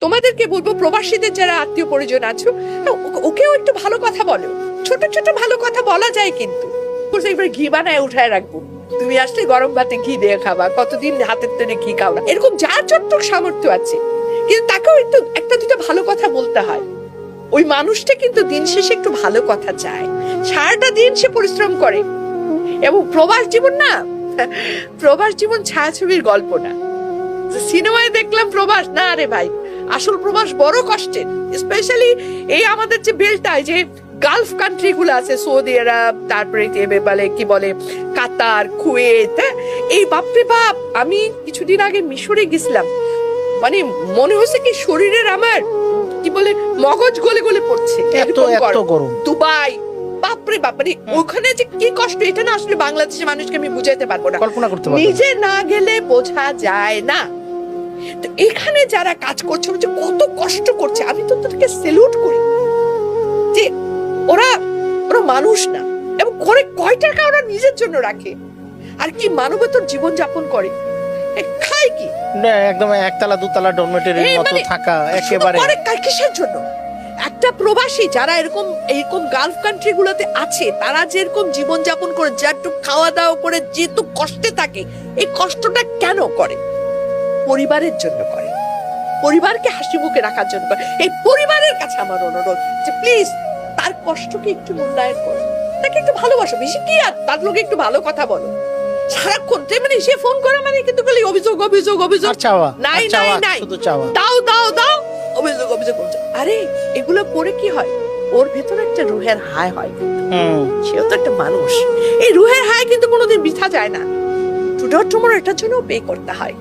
তোমাদেরকে বলবো, প্রবাসীদের যারা আত্মীয় পরিজন আছো, ওকেও একটু ভালো কথা বলো। ছোট ছোট ভালো কথা বলা যায়, কিন্তু এবার ঘি বানায় উঠায় রাখবো, তুমি আসলে গরম ভাতে ঘি দিয়ে খাবা, কতদিন হাতের তৈরি ঘি খাও না, এরকম যার যতটুকু সামর্থ্য আছে, কিন্তু তাকেও একটু একটা দুটো ভালো কথা বলতে হয়। ওই মানুষটা কিন্তু দিন শেষে একটু ভালো কথা চায়, সারাটা দিন সে পরিশ্রম করে। এবং প্রবাস জীবন না, প্রবাস জীবন ছায়াছবির গল্প না, সিনেমায় দেখলাম প্রবাস না রে ভাই, আসল প্রবাস বড় কষ্টের। স্পেশালি এই আমাদের যে বেলটায় যে গালফ কান্ট্রি গুলো আছে, সৌদি আরব, তারপরে বলে কি বলে কাতার, কুয়েত, এই বাপরে বাপ। আমি কিছুদিন আগে মিশরে গেছিলাম, মানে মনে হচ্ছে কি শরীরের আমার কি বলে মগজ গলে গলে পড়ছে, এত গরম। দুবাই, বাপরে বাপ, মানে ওখানে যে কি কষ্ট, এটা না আসলে বাংলাদেশের মানুষকে আমি বুঝাইতে পারবো না, কল্পনা করতে পারবো না, নিজে না গেলে বোঝা যায় না। তো এখানে যারা কাজ করছে, কত কষ্ট করছে, আমি তো তাদেরকে স্যালুট করি যে ওরা ওরা মানুষ না, এবং করে কয় টাকা ওরা নিজের জন্য রাখে, আর কি মানবতার জীবন যাপন করে, খায় কি না, একদম একতলা দুতলা ডরমেটরির মতো থাকা একেবারে। করে কিসের জন্য? একটা প্রবাসী যারা এরকম গালফ কান্ট্রি গুলোতে আছে, তারা যেরকম জীবন যাপন করে, যেটুকু খাওয়া দাওয়া করে, যেহেতু কষ্টে থাকে, এই কষ্টটা কেন করে? পরিবারের জন্য করে, পরিবারকে হাসি মুখে রাখার জন্য করে। এই পরিবারের কাছে আমার অনুরোধ যে প্লিজ তার কষ্টকে একটু মূল্যায়ন করো, তাকে একটু ভালোবাসো, বেশি কি আর তার লোকে একটু ভালো কথা বলো। সারাক্ষণ মানে সে ফোন করে মানে কিন্তু খালি অভিযোগ অভিযোগ অভিযোগ, নাই নাই নাই, দাও দাও দাও, অভিযোগ অভিযোগ। আরে এগুলো করে কি হয়, ওর ভেতরে একটা রুহের হায় হয়, সেও তো একটা মানুষ। এই রুহের হায় কিন্তু কোনোদিন বৃথা যায় না, টুডে টুমরো এটার জন্য পে করতে হয়।